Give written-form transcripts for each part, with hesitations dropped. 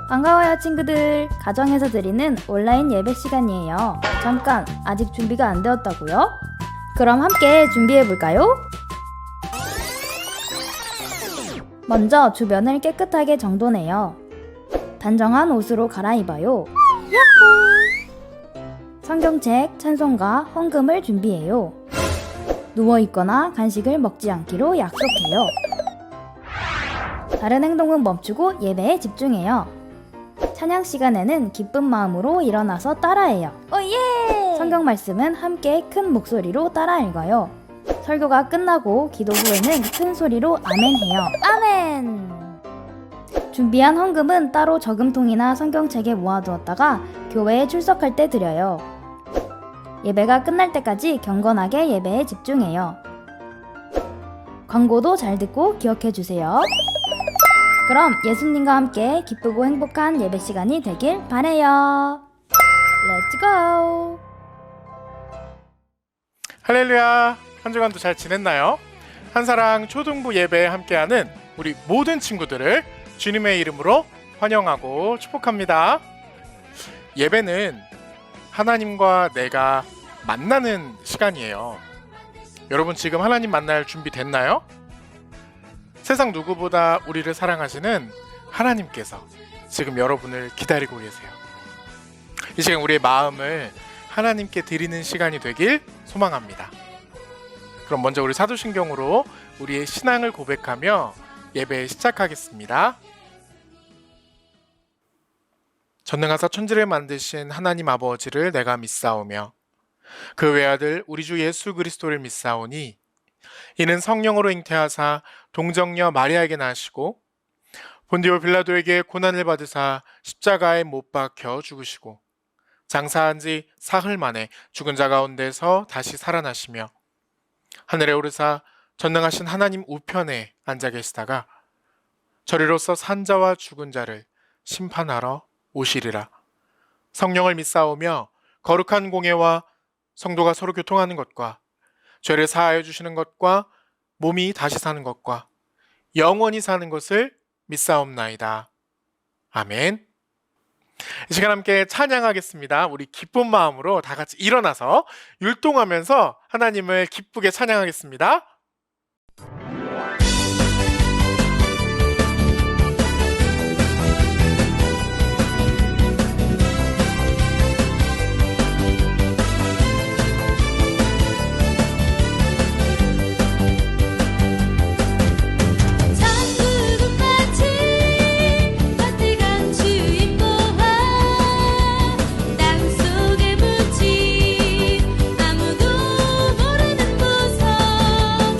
반가워요 친구들. 가정에서 드리는 온라인 예배 시간이에요. 잠깐, 아직 준비가 안 되었다고요? 그럼 함께 준비해볼까요? 먼저 주변을 깨끗하게 정돈해요. 단정한 옷으로 갈아입어요. 야호! 성경책, 찬송가, 헌금을 준비해요. 누워있거나 간식을 먹지 않기로 약속해요. 다른 행동은 멈추고 예배에 집중해요. 찬양 시간에는 기쁜 마음으로 일어나서 따라해요. 오예! 성경 말씀은 함께 큰 목소리로 따라 읽어요. 설교가 끝나고 기도 후에는 큰 소리로 아멘해요. 아멘! 준비한 헌금은 따로 저금통이나 성경책에 모아두었다가 교회에 출석할 때 드려요. 예배가 끝날 때까지 경건하게 예배에 집중해요. 광고도 잘 듣고 기억해주세요. 그럼 예수님과 함께 기쁘고 행복한 예배 시간이 되길 바래요. Let's go! 할렐루야! 한 주간도 잘 지냈나요? 한사랑 초등부 예배에 함께하는 우리 모든 친구들을 주님의 이름으로 환영하고 축복합니다. 예배는 하나님과 내가 만나는 시간이에요. 여러분 지금 하나님 만날 준비 됐나요? 세상 누구보다 우리를 사랑하시는 하나님께서 지금 여러분을 기다리고 계세요. 이 시간 우리의 마음을 하나님께 드리는 시간이 되길 소망합니다. 그럼 먼저 우리 사도신경으로 우리의 신앙을 고백하며 예배 시작하겠습니다. 전능하사 천지를 만드신 하나님 아버지를 내가 믿사오며 그 외아들 우리 주 예수 그리스도를 믿사오니 이는 성령으로 잉태하사 동정녀 마리아에게 나시고 본디오 빌라도에게 고난을 받으사 십자가에 못 박혀 죽으시고 장사한 지 사흘 만에 죽은 자 가운데서 다시 살아나시며 하늘에 오르사 전능하신 하나님 우편에 앉아 계시다가 저리로서 산자와 죽은 자를 심판하러 오시리라. 성령을 믿사오며 거룩한 공예와 성도가 서로 교통하는 것과 죄를 사하여 주시는 것과 몸이 다시 사는 것과 영원히 사는 것을 믿사옵나이다. 아멘. 이 시간 함께 찬양하겠습니다. 우리 기쁜 마음으로 다 같이 일어나서 율동하면서 하나님을 기쁘게 찬양하겠습니다. 아무도 모르는 무서움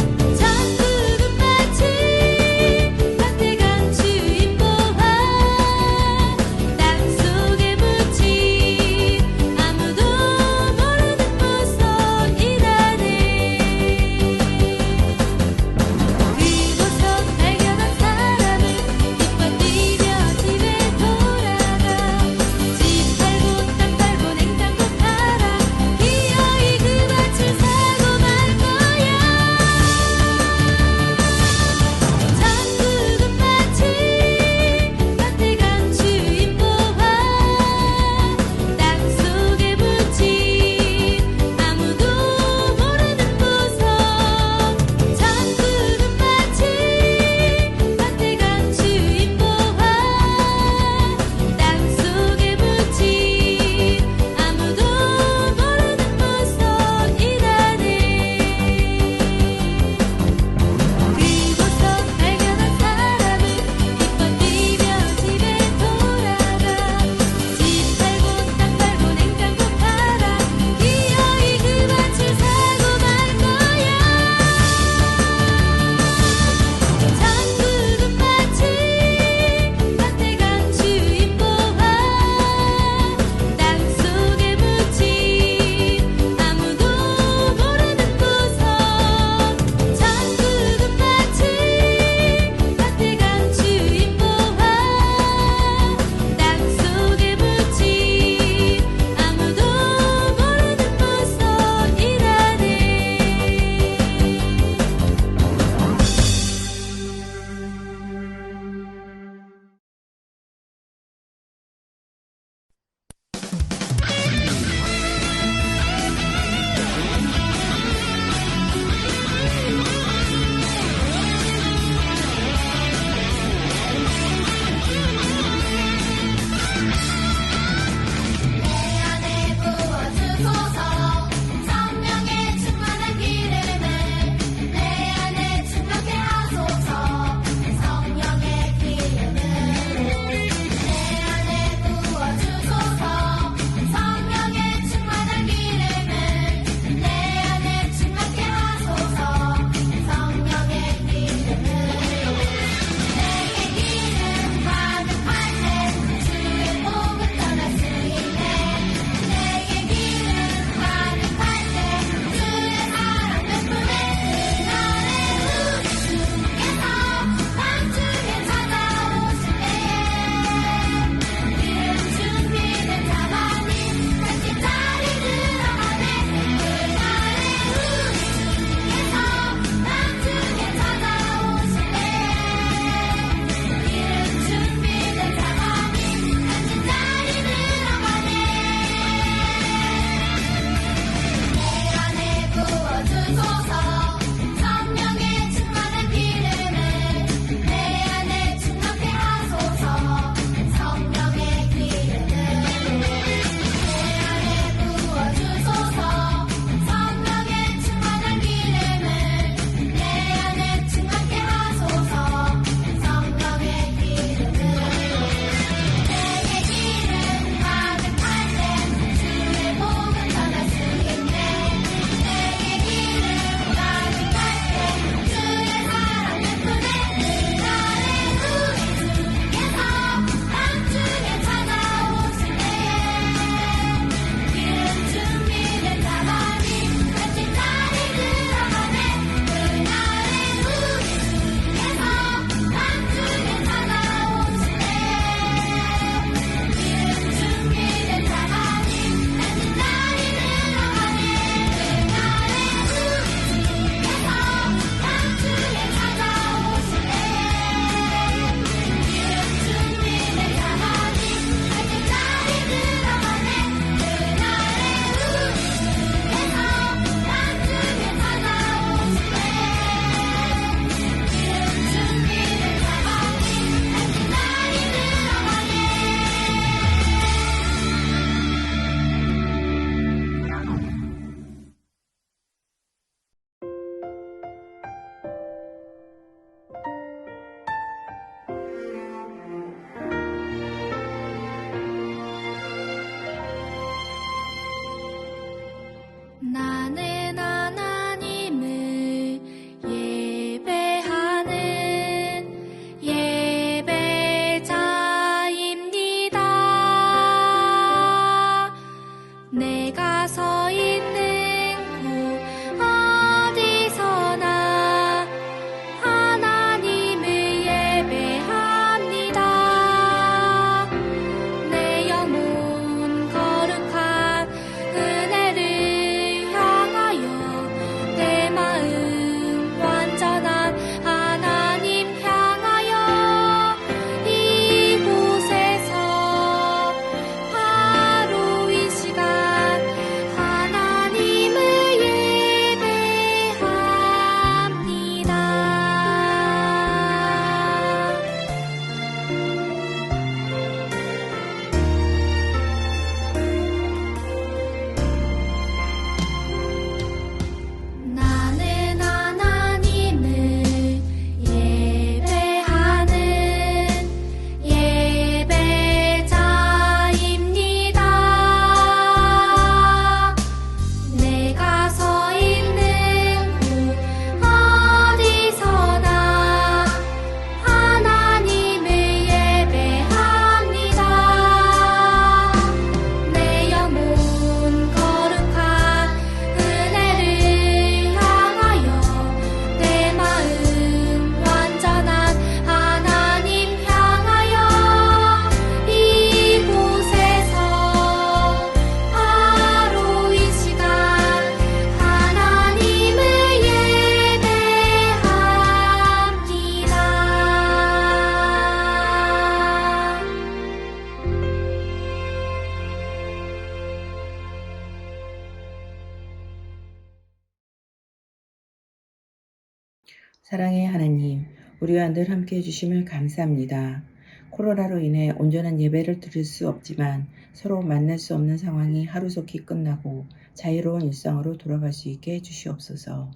사랑의 하나님, 우리와 늘 함께 해주심을 감사합니다. 코로나로 인해 온전한 예배를 드릴 수 없지만 서로 만날 수 없는 상황이 하루속히 끝나고 자유로운 일상으로 돌아갈 수 있게 해주시옵소서.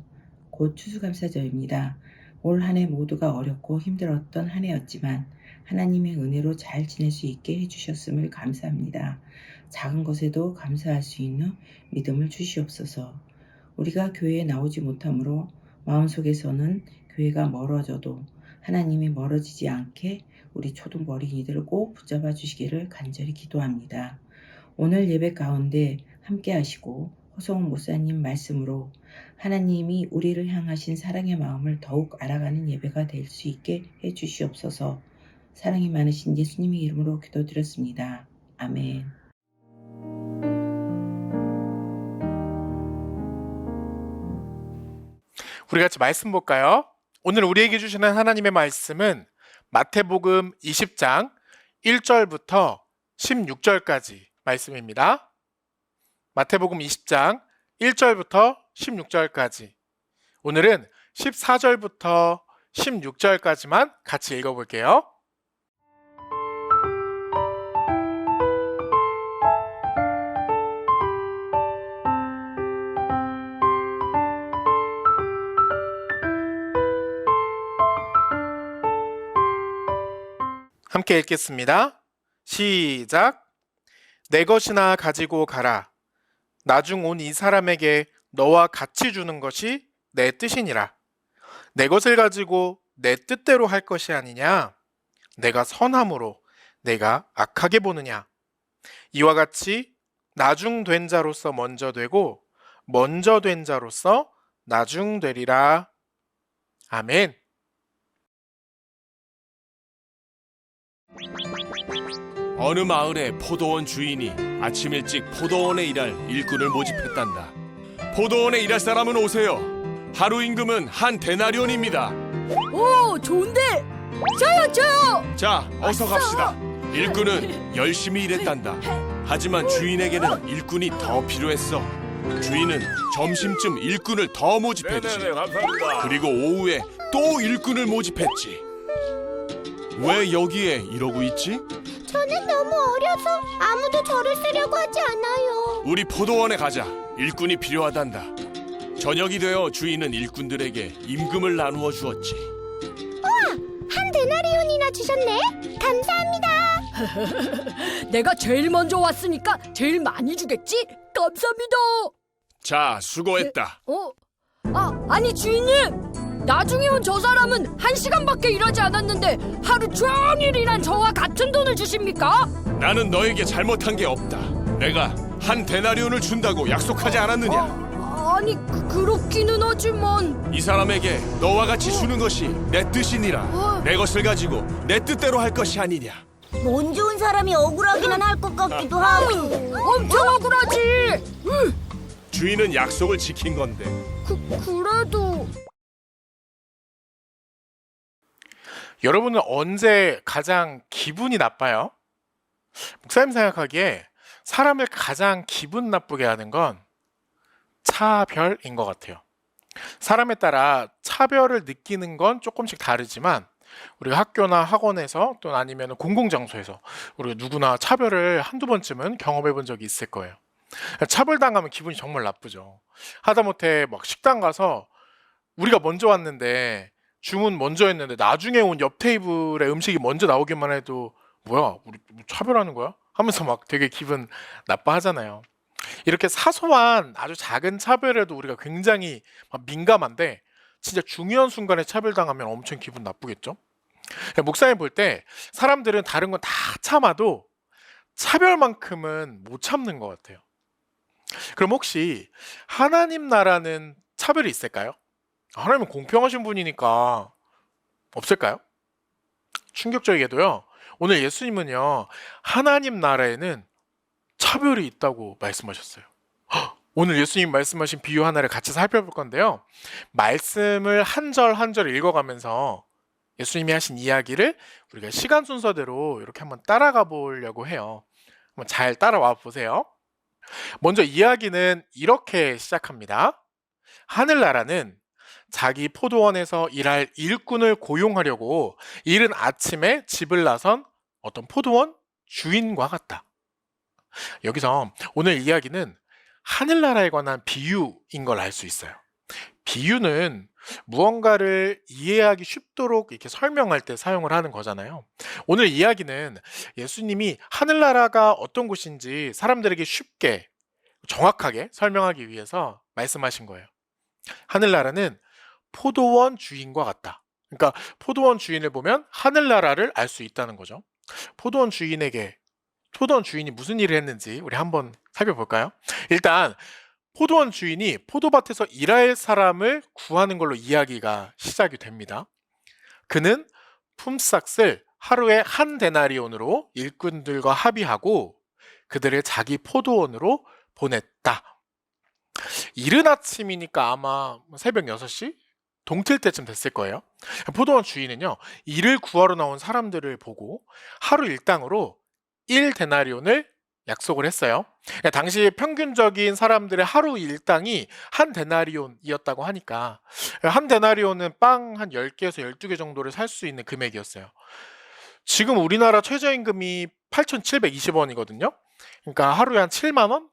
곧 추수감사절입니다. 올 한 해 모두가 어렵고 힘들었던 한 해였지만 하나님의 은혜로 잘 지낼 수 있게 해주셨음을 감사합니다. 작은 것에도 감사할 수 있는 믿음을 주시옵소서. 우리가 교회에 나오지 못하므로 마음속에서는 교회가 멀어져도 하나님이 멀어지지 않게 우리 초등 어린이들을 꼭 붙잡아 주시기를 간절히 기도합니다. 오늘 예배 가운데 함께 하시고 허성훈 목사님 말씀으로 하나님이 우리를 향하신 사랑의 마음을 더욱 알아가는 예배가 될 수 있게 해주시옵소서. 사랑이 많으신 예수님의 이름으로 기도드렸습니다. 아멘. 우리 같이 말씀 볼까요? 오늘 우리에게 주시는 하나님의 말씀은 마태복음 20장 1절부터 16절까지 말씀입니다. 마태복음 20장 1절부터 16절까지. 오늘은 14절부터 16절까지만 같이 읽어볼게요. 함께 읽겠습니다. 시작. 내 것이나 가지고 가라. 나중 온 이 사람에게 너와 같이 주는 것이 내 뜻이니라. 내 것을 가지고 내 뜻대로 할 것이 아니냐? 내가 선함으로 내가 악하게 보느냐? 이와 같이 나중 된 자로서 먼저 되고 먼저 된 자로서 나중 되리라. 아멘. 어느 마을에 포도원 주인이 아침 일찍 포도원에 일할 일꾼을 모집했단다. 포도원에 일할 사람은 오세요. 하루 임금은 한 데나리온입니다. 오, 좋은데? 저요! 자, 어서 갑시다. 일꾼은 열심히 일했단다. 하지만 주인에게는 일꾼이 더 필요했어. 주인은 점심쯤 일꾼을 더 모집했지. 그리고 오후에 또 일꾼을 모집했지. 왜 여기에 이러고 있지? 저는 너무 어려서 아무도 저를 쓰려고 하지 않아요. 우리 포도원에 가자. 일꾼이 필요하단다. 저녁이 되어 주인은 일꾼들에게 임금을 나누어 주었지. 한 데나리온이나 주셨네. 감사합니다. 내가 제일 먼저 왔으니까 제일 많이 주겠지? 감사합니다. 자, 수고했다. 아니 주인님! 나중에 온 저 사람은 1시간밖에 일하지 않았는데 하루 종일 일한 저와 같은 돈을 주십니까? 나는 너에게 잘못한 게 없다. 내가 한 데나리온을 준다고 약속하지 않았느냐? 아니 그렇기는 하지만 이 사람에게 너와 같이 주는 것이 내 뜻이니라. 내 것을 가지고 내 뜻대로 할 것이 아니냐? 먼저 온 사람이 억울하기는 할 것 같기도 하고. 엄청 억울하지. 주인은 약속을 지킨 건데. 그래도 여러분은 언제 가장 기분이 나빠요? 목사님 생각하기에 사람을 가장 기분 나쁘게 하는 건 차별인 것 같아요. 사람에 따라 차별을 느끼는 건 조금씩 다르지만 우리가 학교나 학원에서 또 아니면 공공장소에서 우리가 누구나 차별을 한두 번쯤은 경험해 본 적이 있을 거예요. 차별당하면 기분이 정말 나쁘죠. 하다못해 막 식당 가서 우리가 먼저 왔는데 주문 먼저 했는데 나중에 온 옆 테이블에 음식이 먼저 나오기만 해도 뭐야 우리 뭐 차별하는 거야? 하면서 막 되게 기분 나빠하잖아요. 이렇게 사소한 아주 작은 차별에도 우리가 굉장히 막 민감한데 진짜 중요한 순간에 차별당하면 엄청 기분 나쁘겠죠? 목사님 볼 때 사람들은 다른 건 다 참아도 차별만큼은 못 참는 것 같아요. 그럼 혹시 하나님 나라는 차별이 있을까요? 하나님은 공평하신 분이니까 없을까요? 충격적이게도요. 오늘 예수님은요. 하나님 나라에는 차별이 있다고 말씀하셨어요. 오늘 예수님 말씀하신 비유 하나를 같이 살펴볼 건데요. 말씀을 한 절 한 절 읽어가면서 예수님이 하신 이야기를 우리가 시간 순서대로 이렇게 한번 따라가 보려고 해요. 한번 잘 따라와 보세요. 먼저 이야기는 이렇게 시작합니다. 하늘나라는 자기 포도원에서 일할 일꾼을 고용하려고 이른 아침에 집을 나선 어떤 포도원 주인과 같다. 여기서 오늘 이야기는 하늘나라에 관한 비유인 걸 알 수 있어요. 비유는 무언가를 이해하기 쉽도록 이렇게 설명할 때 사용을 하는 거잖아요. 오늘 이야기는 예수님이 하늘나라가 어떤 곳인지 사람들에게 쉽게 정확하게 설명하기 위해서 말씀하신 거예요. 하늘나라는 포도원 주인과 같다. 그러니까 포도원 주인을 보면 하늘나라를 알 수 있다는 거죠. 포도원 주인이 무슨 일을 했는지 우리 한번 살펴볼까요? 일단 포도원 주인이 포도밭에서 일할 사람을 구하는 걸로 이야기가 시작이 됩니다. 그는 품삯을 하루에 한 데나리온으로 일꾼들과 합의하고 그들을 자기 포도원으로 보냈다. 이른 아침이니까 아마 새벽 6시? 동틀 때쯤 됐을 거예요. 포도원 주인은요, 일을 구하러 나온 사람들을 보고 하루 일당으로 1데나리온을 약속을 했어요. 당시 평균적인 사람들의 하루 일당이 한 데나리온이었다고 하니까 한 데나리온은 빵 한 10개에서 12개 정도를 살 수 있는 금액이었어요. 지금 우리나라 최저임금이 8,720원이거든요. 그러니까 하루에 한 7만 원?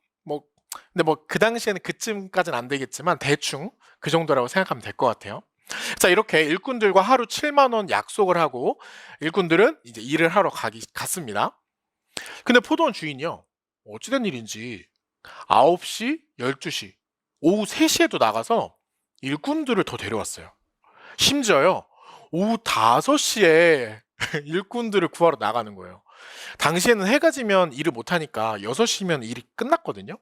근데 그 당시에는 그쯤까지는 안 되겠지만 대충 그 정도라고 생각하면 될 것 같아요. 자, 이렇게 일꾼들과 하루 7만 원 약속을 하고 일꾼들은 이제 일을 하러 갔습니다. 근데 포도원 주인이요, 어찌된 일인지 9시, 12시, 오후 3시에도 나가서 일꾼들을 더 데려왔어요. 심지어요, 오후 5시에 일꾼들을 구하러 나가는 거예요. 당시에는 해가 지면 일을 못하니까 6시면 일이 끝났거든요.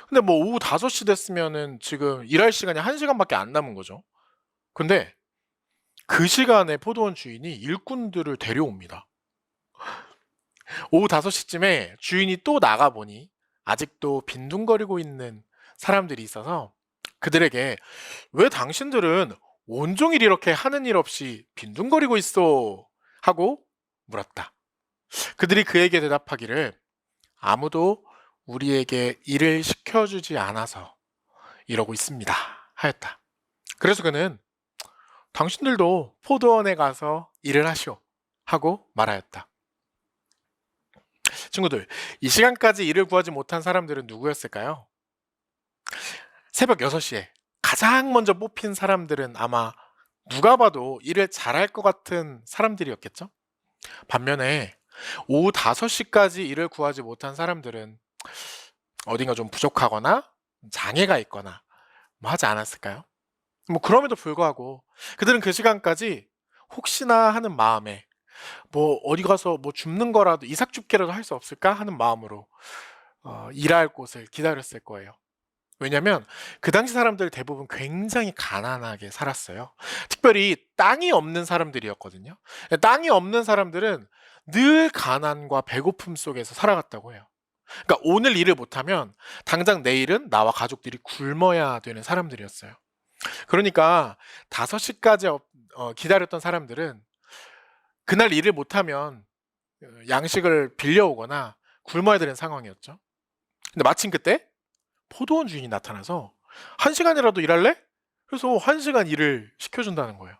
근데 오후 5시 됐으면은 지금 일할 시간이 1시간밖에 안 남은 거죠. 근데 그 시간에 포도원 주인이 일꾼들을 데려옵니다. 오후 5시쯤에 주인이 또 나가보니 아직도 빈둥거리고 있는 사람들이 있어서 그들에게 왜 당신들은 온종일 이렇게 하는 일 없이 빈둥거리고 있어? 하고 물었다. 그들이 그에게 대답하기를 아무도 우리에게 일을 시켜주지 않아서 이러고 있습니다 하였다. 그래서 그는 당신들도 포도원에 가서 일을 하시오 하고 말하였다. 친구들, 이 시간까지 일을 구하지 못한 사람들은 누구였을까요? 새벽 6시에 가장 먼저 뽑힌 사람들은 아마 누가 봐도 일을 잘할 것 같은 사람들이었겠죠? 반면에 오후 5시까지 일을 구하지 못한 사람들은 어딘가 좀 부족하거나 장애가 있거나 하지 않았을까요? 그럼에도 불구하고 그들은 그 시간까지 혹시나 하는 마음에 어디 가서 줍는 거라도 이삭줍기라도 할 수 없을까 하는 마음으로 일할 곳을 기다렸을 거예요. 왜냐면 그 당시 사람들 대부분 굉장히 가난하게 살았어요. 특별히 땅이 없는 사람들이었거든요. 땅이 없는 사람들은 늘 가난과 배고픔 속에서 살아갔다고 해요. 그러니까 오늘 일을 못하면 당장 내일은 나와 가족들이 굶어야 되는 사람들이었어요. 그러니까 5시까지 기다렸던 사람들은 그날 일을 못하면 양식을 빌려오거나 굶어야 되는 상황이었죠. 근데 마침 그때 포도원 주인이 나타나서 1시간이라도 일할래? 그래서 1시간 일을 시켜준다는 거예요.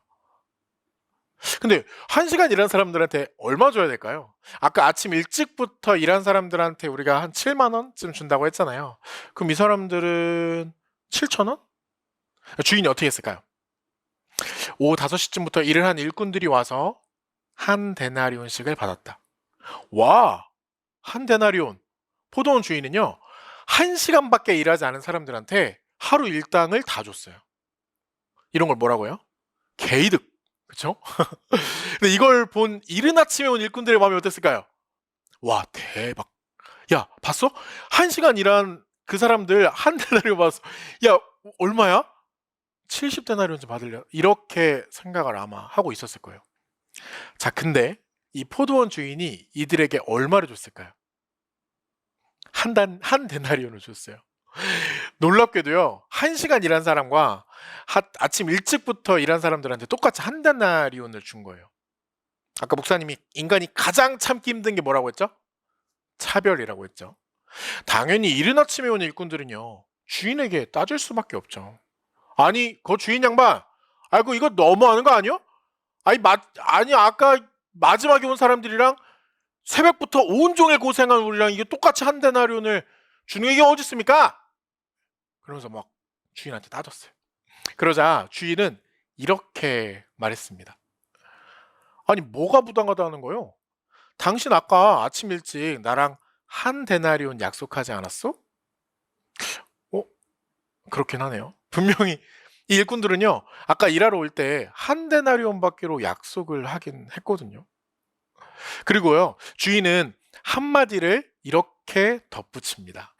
근데 1시간 일한 사람들한테 얼마 줘야 될까요? 아까 아침 일찍부터 일한 사람들한테 우리가 한 7만 원쯤 준다고 했잖아요. 그럼 이 사람들은 7천 원? 주인이 어떻게 했을까요? 오후 5시쯤부터 일을 한 일꾼들이 와서 한 데나리온씩을 받았다. 와! 한 데나리온. 포도원 주인은요, 1시간밖에 일하지 않은 사람들한테 하루 일당을 다 줬어요. 이런 걸 뭐라고요? 개이득. 그쵸? 근데 이걸 본 이른 아침에 온 일꾼들의 마음이 어땠을까요? 와, 대박. 야, 봤어? 1시간 일한 그 사람들 한 데나리온 받았어. 야, 얼마야? 70데나리온 좀 받으려. 이렇게 생각을 아마 하고 있었을 거예요. 자, 근데 이 포도원 주인이 이들에게 얼마를 줬을까요? 한 데나리온을 줬어요. 놀랍게도요, 1시간 일한 사람과 아침 일찍부터 일한 사람들한테 똑같이 한 데나리온을 준 거예요. 아까 목사님이 인간이 가장 참기 힘든 게 뭐라고 했죠? 차별이라고 했죠. 당연히 이른 아침에 온 일꾼들은요, 주인에게 따질 수밖에 없죠. 아니, 그 주인 양반, 아이고 이거 너무하는 거 아니야? 아니 아까 마지막에 온 사람들이랑 새벽부터 온종일 고생한 우리랑 이게 똑같이 한 데나리온을 주는 게 어디 있습니까? 그러면서 막 주인한테 따졌어요. 그러자 주인은 이렇게 말했습니다. 아니 뭐가 부당하다는 거요? 당신 아까 아침 일찍 나랑 한 데나리온 약속하지 않았어? 그렇긴 하네요. 분명히 이 일꾼들은요, 아까 일하러 올 때 한 데나리온 받기로 약속을 하긴 했거든요. 그리고요, 주인은 한마디를 이렇게 덧붙입니다.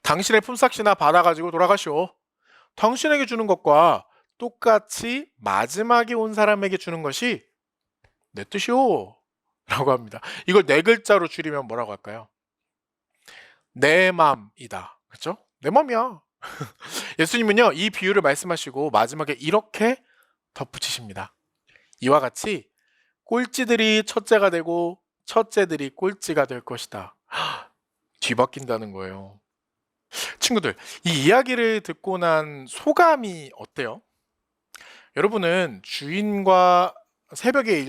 당신의 품삯이나 받아가지고 돌아가시오. 당신에게 주는 것과 똑같이 마지막에 온 사람에게 주는 것이 내 뜻이오. 라고 합니다. 이걸 네 글자로 줄이면 뭐라고 할까요? 내 맘이다. 그렇죠? 내 맘이야. 예수님은요, 이 비유를 말씀하시고 마지막에 이렇게 덧붙이십니다. 이와 같이 꼴찌들이 첫째가 되고 첫째들이 꼴찌가 될 것이다. 뒤바뀐다는 거예요. 친구들, 이 이야기를 듣고 난 소감이 어때요? 여러분은 주인과 새벽에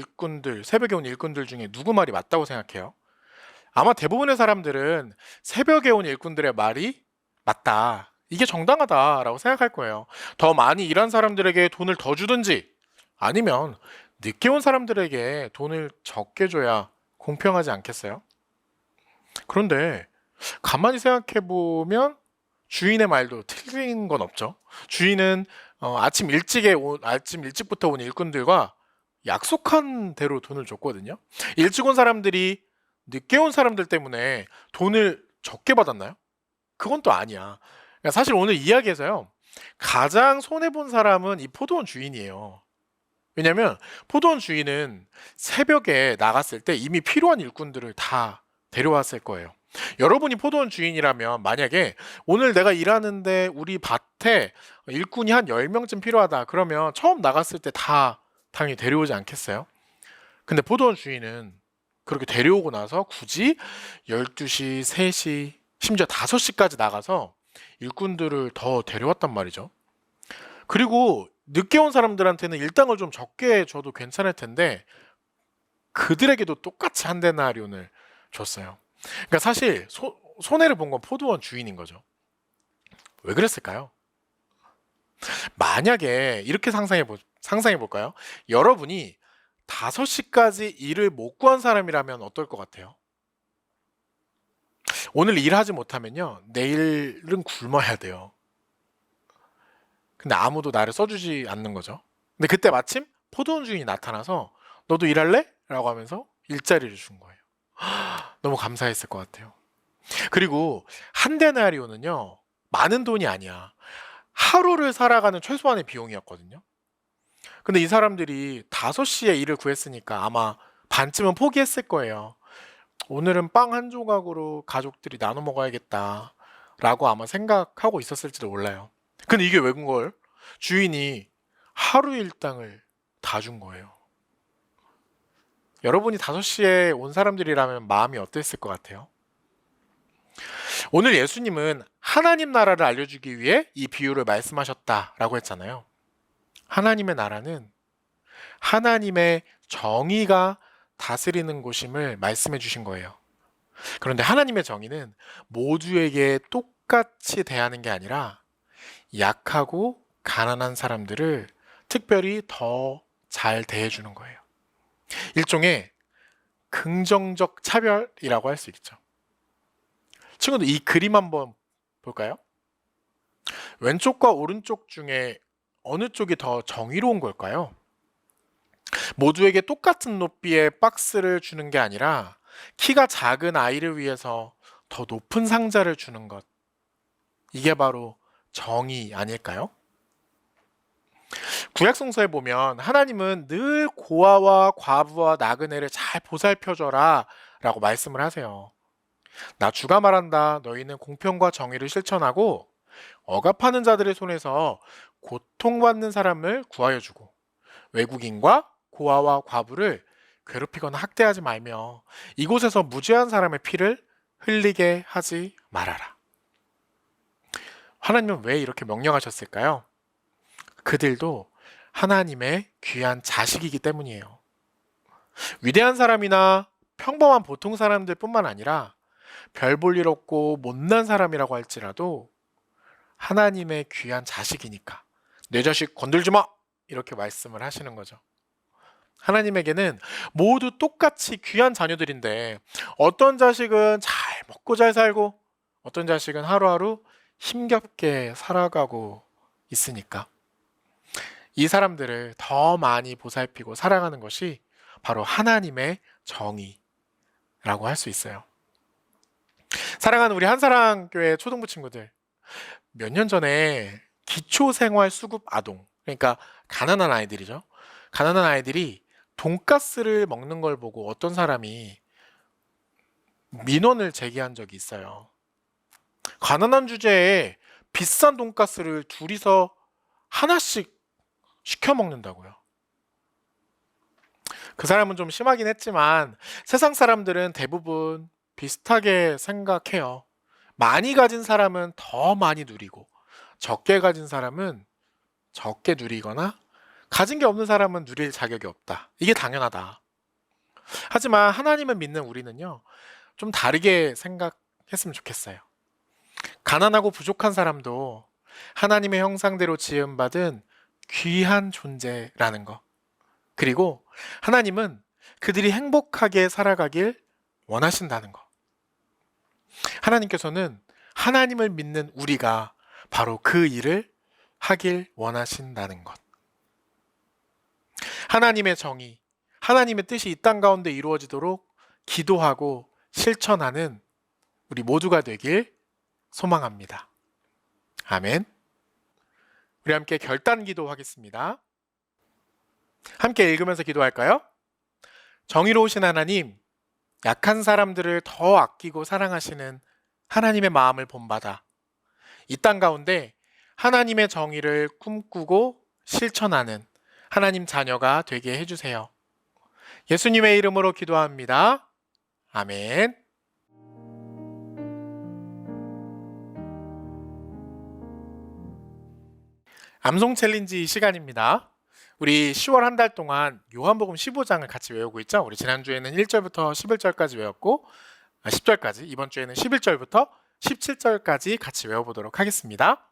온 일꾼들 중에 누구 말이 맞다고 생각해요? 아마 대부분의 사람들은 새벽에 온 일꾼들의 말이 맞다. 이게 정당하다라고 생각할 거예요. 더 많이 일한 사람들에게 돈을 더 주든지 아니면 늦게 온 사람들에게 돈을 적게 줘야 공평하지 않겠어요? 그런데 가만히 생각해 보면 주인의 말도 틀린 건 없죠. 주인은 아침 일찍부터 온 일꾼들과 약속한 대로 돈을 줬거든요. 일찍 온 사람들이 늦게 온 사람들 때문에 돈을 적게 받았나요? 그건 또 아니야. 그러니까 사실 오늘 이야기에서요, 가장 손해본 사람은 이 포도원 주인이에요. 왜냐면 포도원 주인은 새벽에 나갔을 때 이미 필요한 일꾼들을 다 데려왔을 거예요. 여러분이 포도원 주인이라면 만약에 오늘 내가 일하는데 우리 밭에 일꾼이 한 10명쯤 필요하다. 그러면 처음 나갔을 때 다 당연히 데려오지 않겠어요? 근데 포도원 주인은 그렇게 데려오고 나서 굳이 12시, 3시, 심지어 5시까지 나가서 일꾼들을 더 데려왔단 말이죠. 그리고 늦게 온 사람들한테는 일당을 좀 적게 줘도 괜찮을 텐데 그들에게도 똑같이 한 데나리온을 줬어요. 그러니까 사실 손해를 본 건 포도원 주인인 거죠. 왜 그랬을까요? 만약에 이렇게 상상해 볼까요? 여러분이 5시까지 일을 못 구한 사람이라면 어떨 것 같아요? 오늘 일하지 못하면요, 내일은 굶어야 돼요. 근데 아무도 나를 써주지 않는 거죠. 근데 그때 마침 포도원 주인이 나타나서 너도 일할래? 라고 하면서 일자리를 준 거예요. 너무 감사했을 것 같아요. 그리고 한 데나리온은요, 많은 돈이 아니야. 하루를 살아가는 최소한의 비용이었거든요. 근데 이 사람들이 5시에 일을 구했으니까 아마 반쯤은 포기했을 거예요. 오늘은 빵 한 조각으로 가족들이 나눠 먹어야겠다 라고 아마 생각하고 있었을지도 몰라요. 근데 이게 왜 그걸? 주인이 하루 일당을 다 준 거예요. 여러분이 5시에 온 사람들이라면 마음이 어땠을 것 같아요? 오늘 예수님은 하나님 나라를 알려주기 위해 이 비유를 말씀하셨다라고 했잖아요. 하나님의 나라는 하나님의 정의가 다스리는 곳임을 말씀해 주신 거예요. 그런데 하나님의 정의는 모두에게 똑같이 대하는 게 아니라 약하고 가난한 사람들을 특별히 더 잘 대해주는 거예요. 일종의 긍정적 차별이라고 할 수 있죠. 친구들, 이 그림 한번 볼까요? 왼쪽과 오른쪽 중에 어느 쪽이 더 정의로운 걸까요? 모두에게 똑같은 높이의 박스를 주는 게 아니라 키가 작은 아이를 위해서 더 높은 상자를 주는 것. 이게 바로 정의 아닐까요? 구약 성서에 보면 하나님은 늘 고아와 과부와 나그네를 잘 보살펴줘라 라고 말씀을 하세요. 나 주가 말한다. 너희는 공평과 정의를 실천하고 억압하는 자들의 손에서 고통받는 사람을 구하여 주고 외국인과 고아와 과부를 괴롭히거나 학대하지 말며 이곳에서 무죄한 사람의 피를 흘리게 하지 말아라. 하나님은 왜 이렇게 명령하셨을까요? 그들도 하나님의 귀한 자식이기 때문이에요. 위대한 사람이나 평범한 보통 사람들 뿐만 아니라 별 볼 일 없고 못난 사람이라고 할지라도 하나님의 귀한 자식이니까 내 자식 건들지 마! 이렇게 말씀을 하시는 거죠. 하나님에게는 모두 똑같이 귀한 자녀들인데 어떤 자식은 잘 먹고 잘 살고 어떤 자식은 하루하루 힘겹게 살아가고 있으니까 이 사람들을 더 많이 보살피고 사랑하는 것이 바로 하나님의 정의라고 할 수 있어요. 사랑하는 우리 한사랑교회 초등부 친구들, 몇 년 전에 기초생활수급 아동, 그러니까 가난한 아이들이죠. 가난한 아이들이 돈가스를 먹는 걸 보고 어떤 사람이 민원을 제기한 적이 있어요. 가난한 주제에 비싼 돈가스를 둘이서 하나씩 시켜 먹는다고요. 그 사람은 좀 심하긴 했지만 세상 사람들은 대부분 비슷하게 생각해요. 많이 가진 사람은 더 많이 누리고 적게 가진 사람은 적게 누리거나 가진 게 없는 사람은 누릴 자격이 없다. 이게 당연하다. 하지만 하나님을 믿는 우리는요, 좀 다르게 생각했으면 좋겠어요. 가난하고 부족한 사람도 하나님의 형상대로 지음받은 귀한 존재라는 거. 그리고 하나님은 그들이 행복하게 살아가길 원하신다는 거. 하나님께서는 하나님을 믿는 우리가 바로 그 일을 하길 원하신다는 것. 하나님의 정의, 하나님의 뜻이 이 땅 가운데 이루어지도록 기도하고 실천하는 우리 모두가 되길 소망합니다. 아멘. 우리 함께 결단 기도하겠습니다. 함께 읽으면서 기도할까요? 정의로우신 하나님, 약한 사람들을 더 아끼고 사랑하시는 하나님의 마음을 본받아 이 땅 가운데 하나님의 정의를 꿈꾸고 실천하는 하나님 자녀가 되게 해주세요. 예수님의 이름으로 기도합니다. 아멘. 암송 챌린지 시간입니다. 우리 10월 한 달 동안 요한복음 15장을 같이 외우고 있죠. 우리 지난주에는 1절부터 11절까지 외웠고 10절까지, 이번 주에는 11절부터 17절까지 같이 외워보도록 하겠습니다.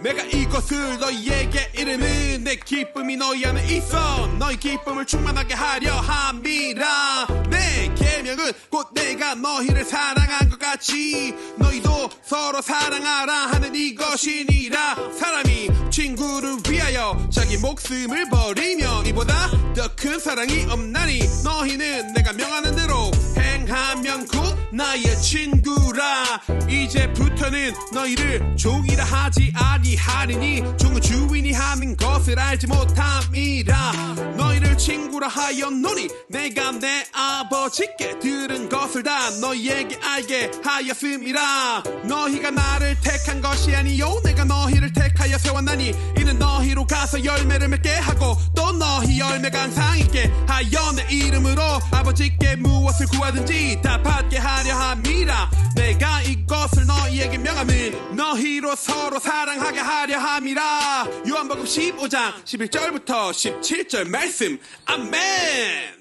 내가 이것을 너희에게 이르는 내 기쁨이 너희 안에 있어 너희 기쁨을 충만하게 하려 함이라 내 계명은 곧 내가 너희를 사랑한 것 같이 너희도 서로 사랑하라 하는 이것이니라 사람이 친구를 위하여 자기 목숨을 버리며 이보다 더 큰 사랑이 없나니 너희는 내가 명하는 대로 행하면 곧 나의 친구라 이제부터는 너희를 종이라 하지 아니하리니 종은 주인이 하는 것을 알지 못함이라 너희를 친구라 하였노니 내가 내 아버지께 들은 것을 다 너희에게 알게 하였음이라 너희가 나를 택한 것이 아니요 내가 너희를 택하여 세웠나니 이는 너희로 가서 열매를 맺게 하고 또 너희 열매가 항상 있게 하여 내 이름으로 아버지께 무엇을 구하든지 다 받게 하려 함이라 내가 이것을 너희에게 명함은 너희로 서로 사랑하게 하려 함이라 요한복음 15장 11절부터 17절 말씀 아멘.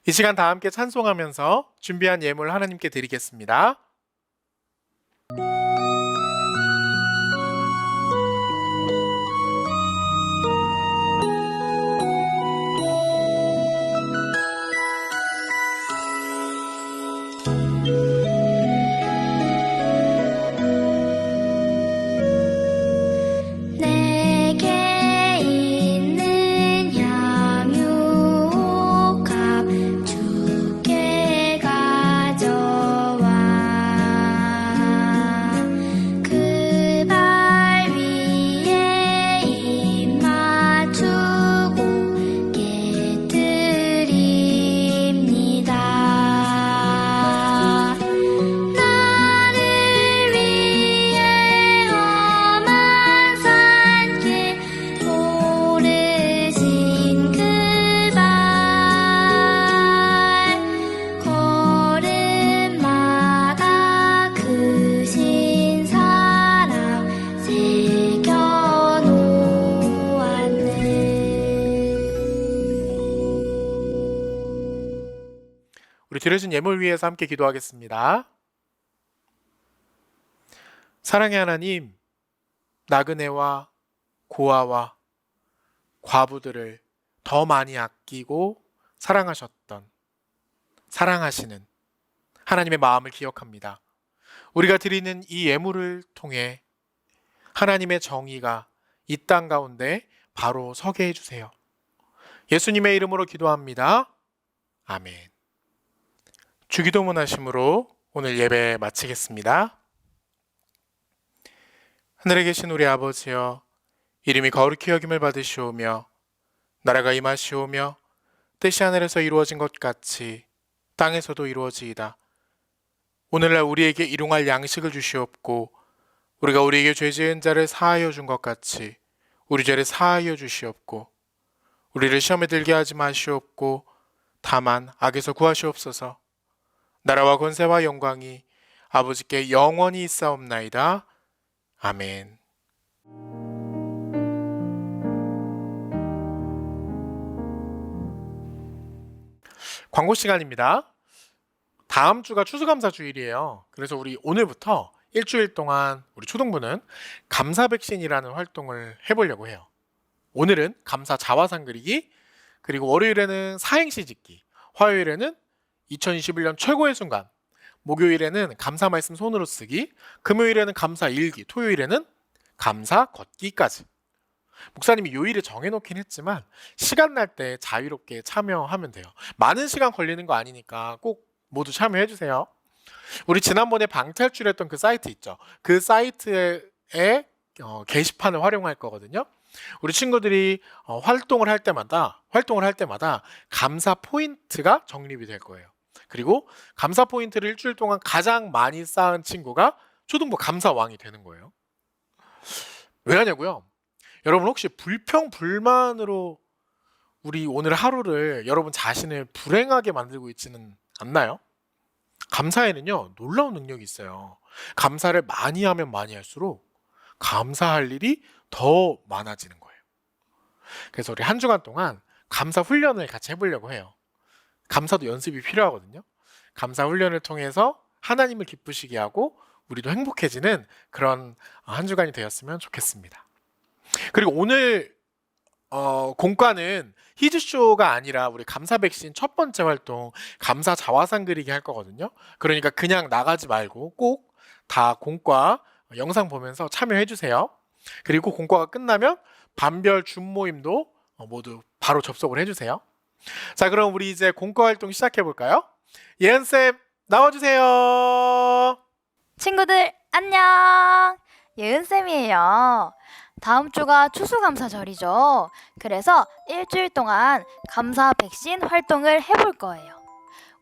이 시간 다 함께 찬송하면서 준비한 예물 하나님께 드리겠습니다. 내게 있는 향유값 주께 가져와 드려진 예물 위해서 함께 기도하겠습니다. 사랑의 하나님, 나그네와 고아와 과부들을 더 많이 아끼고 사랑하시는 하나님의 마음을 기억합니다. 우리가 드리는 이 예물을 통해 하나님의 정의가 이 땅 가운데 바로 서게 해주세요. 예수님의 이름으로 기도합니다. 아멘. 주기도문 하심으로 오늘 예배 마치겠습니다. 하늘에 계신 우리 아버지여, 이름이 거룩히 여김을 받으시오며 나라가 임하시오며 뜻이 하늘에서 이루어진 것 같이 땅에서도 이루어지이다. 오늘날 우리에게 일용할 양식을 주시옵고 우리가 우리에게 죄 지은 자를 사하여 준 것 같이 우리 죄를 사하여 주시옵고 우리를 시험에 들게 하지 마시옵고 다만 악에서 구하시옵소서. 나라와 권세와 영광이 아버지께 영원히 있사옵나이다. 아멘. 광고 시간입니다. 다음 주가 추수감사 주일이에요. 그래서 우리 오늘부터 일주일 동안 우리 초등부는 감사 백신이라는 활동을 해보려고 해요. 오늘은 감사 자화상 그리기, 그리고 월요일에는 사행시 짓기, 화요일에는 2021년 최고의 순간, 목요일에는 감사 말씀 손으로 쓰기, 금요일에는 감사 일기, 토요일에는 감사 걷기까지. 목사님이 요일을 정해놓긴 했지만 시간 날 때 자유롭게 참여하면 돼요. 많은 시간 걸리는 거 아니니까 꼭 모두 참여해주세요. 우리 지난번에 방탈출했던 그 사이트 있죠. 그 사이트에 게시판을 활용할 거거든요. 우리 친구들이 활동을 할 때마다 감사 포인트가 적립이 될 거예요. 그리고 감사 포인트를 일주일 동안 가장 많이 쌓은 친구가 초등부 감사왕이 되는 거예요. 왜 하냐고요? 여러분 혹시 불평불만으로 우리 오늘 하루를 여러분 자신을 불행하게 만들고 있지는 않나요? 감사에는요, 놀라운 능력이 있어요. 감사를 많이 하면 많이 할수록 감사할 일이 더 많아지는 거예요. 그래서 우리 한 주간 동안 감사 훈련을 같이 해보려고 해요. 감사도 연습이 필요하거든요. 감사 훈련을 통해서 하나님을 기쁘시게 하고 우리도 행복해지는 그런 한 주간이 되었으면 좋겠습니다. 그리고 오늘 공과는 히즈쇼가 아니라 우리 감사 백신 첫 번째 활동 감사 자화상 그리기 할 거거든요. 그러니까 그냥 나가지 말고 꼭 다 공과 영상 보면서 참여해 주세요. 그리고 공과가 끝나면 반별 줌 모임도 모두 바로 접속을 해주세요. 자, 그럼 우리 이제 공과 활동 시작해 볼까요? 예은쌤 나와주세요. 친구들 안녕. 예은쌤이에요. 다음 주가 추수감사절이죠. 그래서 일주일 동안 감사 백신 활동을 해볼 거예요.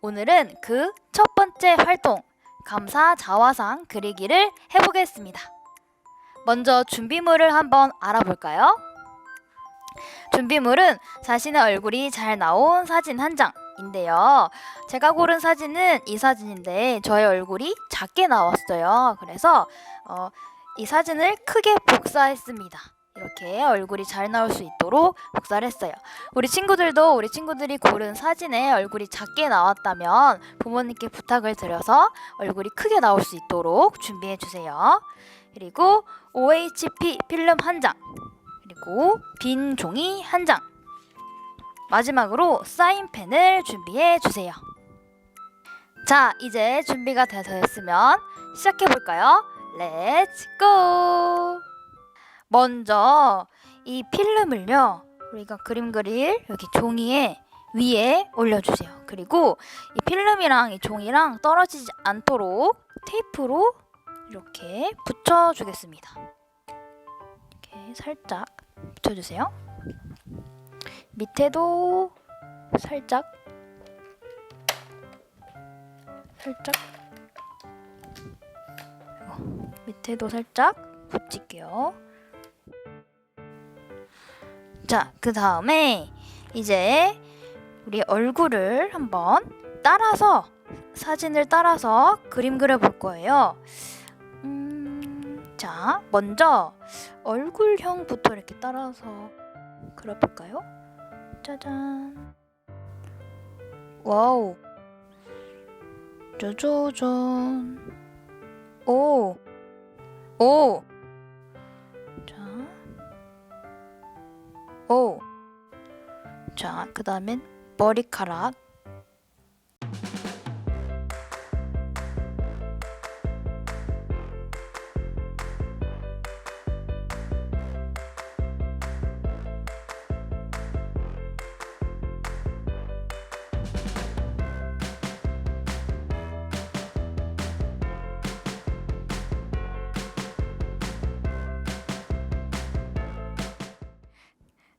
오늘은 그 첫 번째 활동, 감사 자화상 그리기를 해보겠습니다. 먼저 준비물을 한번 알아볼까요? 준비물은 자신의 얼굴이 잘 나온 사진 한 장인데요. 제가 고른 사진은 이 사진인데 저의 얼굴이 작게 나왔어요. 그래서 이 사진을 크게 복사했습니다. 이렇게 얼굴이 잘 나올 수 있도록 복사를 했어요. 우리 친구들이 고른 사진에 얼굴이 작게 나왔다면 부모님께 부탁을 드려서 얼굴이 크게 나올 수 있도록 준비해 주세요. 그리고 OHP 필름 한 장, 그리고 빈 종이 한 장, 마지막으로 사인펜을 준비해 주세요. 자, 이제 준비가 되었으면 시작해 볼까요? 렛츠 고! 먼저 이 필름을요, 우리가 그림 그릴 여기 종이에 위에 올려주세요. 그리고 이 필름이랑 이 종이랑 떨어지지 않도록 테이프로 이렇게 붙여주겠습니다. 이렇게 살짝 붙여주세요. 밑에도 살짝 밑에도 살짝 붙일게요. 자, 그 다음에 이제 우리 얼굴을 한번 사진을 따라서 그림 그려볼 거예요. 자, 먼저 얼굴형부터 이렇게 따라서 그려볼까요? 짜잔. 와우. 짜자잔. 오. 오. 자. 오. 자, 그 다음엔 머리카락.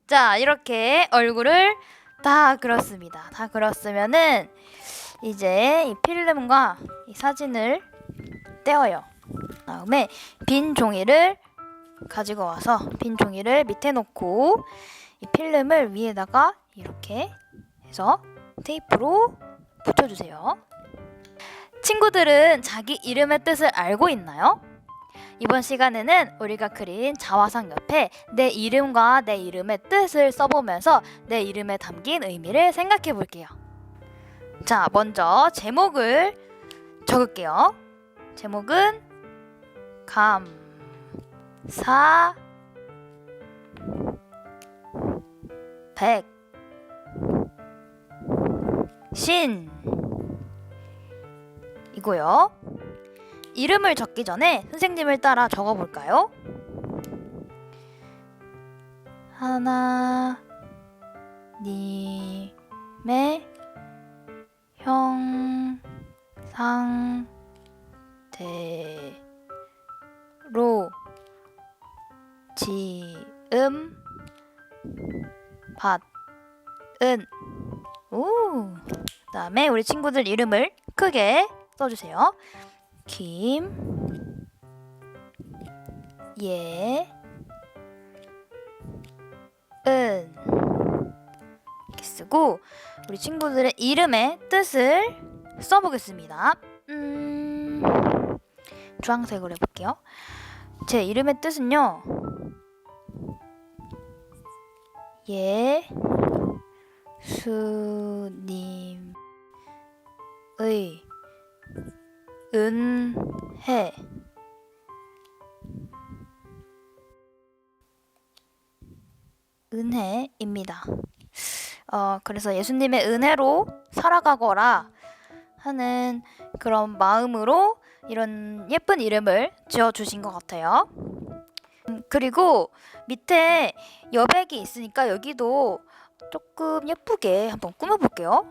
자, 이렇게 얼굴을 다 그렸습니다. 다 그렸으면은 이제 이 필름과 이 사진을 떼어요. 다음에 빈 종이를 가지고 와서 빈 종이를 밑에 놓고 이 필름을 위에다가 이렇게 해서 테이프로 붙여주세요. 친구들은 자기 이름의 뜻을 알고 있나요? 이번 시간에는 우리가 그린 자화상 옆에 내 이름과 내 이름의 뜻을 써보면서 내 이름에 담긴 의미를 생각해 볼게요. 자, 먼저 제목을 적을게요. 제목은 감사 백신 이고요. 이름을 적기 전에 선생님을 따라 적어볼까요? 하나님의 형상대로 지음 받은 그 다음에 우리 친구들 이름을 크게 써주세요. 김, 예, 은 이렇게 쓰고 우리 친구들의 이름의 뜻을 써보겠습니다. 주황색으로 해볼게요. 제 이름의 뜻은요, 예수님의 은혜 은혜입니다. 그래서 예수님의 은혜로 살아가거라 하는 그런 마음으로 이런 예쁜 이름을 지어주신 것 같아요. 그리고 밑에 여백이 있으니까 여기도 조금 예쁘게 한번 꾸며볼게요.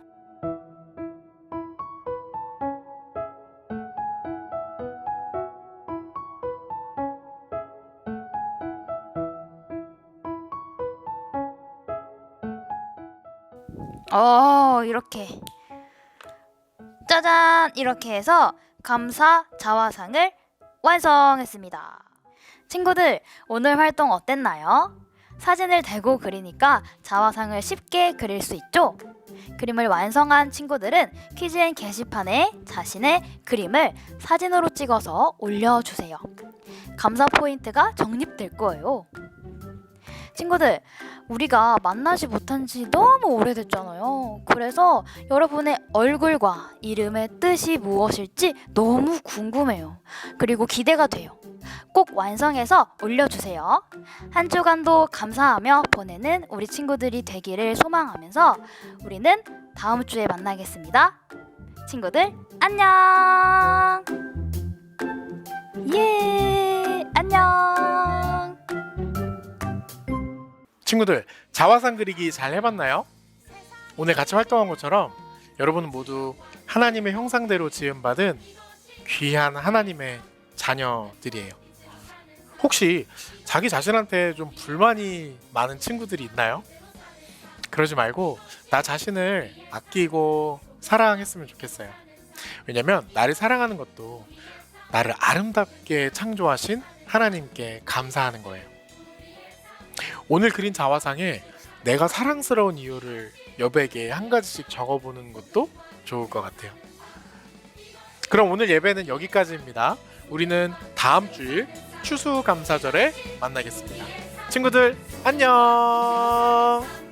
이렇게 짜잔! 이렇게 해서 감사 자화상을 완성했습니다. 친구들, 오늘 활동 어땠나요? 사진을 대고 그리니까 자화상을 쉽게 그릴 수 있죠? 그림을 완성한 친구들은 퀴즈앤 게시판에 자신의 그림을 사진으로 찍어서 올려주세요. 감사 포인트가 적립될 거예요. 친구들, 우리가 만나지 못한 지 너무 오래됐잖아요. 그래서 여러분의 얼굴과 이름의 뜻이 무엇일지 너무 궁금해요. 그리고 기대가 돼요. 꼭 완성해서 올려주세요. 한 주간도 감사하며 보내는 우리 친구들이 되기를 소망하면서 우리는 다음 주에 만나겠습니다. 친구들, 안녕! 예! 안녕! 친구들, 자화상 그리기 잘 해봤나요? 오늘 같이 활동한 것처럼 여러분은 모두 하나님의 형상대로 지음받은 귀한 하나님의 자녀들이에요. 혹시 자기 자신한테 좀 불만이 많은 친구들이 있나요? 그러지 말고 나 자신을 아끼고 사랑했으면 좋겠어요. 왜냐면 나를 사랑하는 것도 나를 아름답게 창조하신 하나님께 감사하는 거예요. 오늘 그린 자화상에 내가 사랑스러운 이유를 여백에 한 가지씩 적어보는 것도 좋을 것 같아요. 그럼 오늘 예배는 여기까지입니다. 우리는 다음 주일 추수감사절에 만나겠습니다. 친구들, 안녕!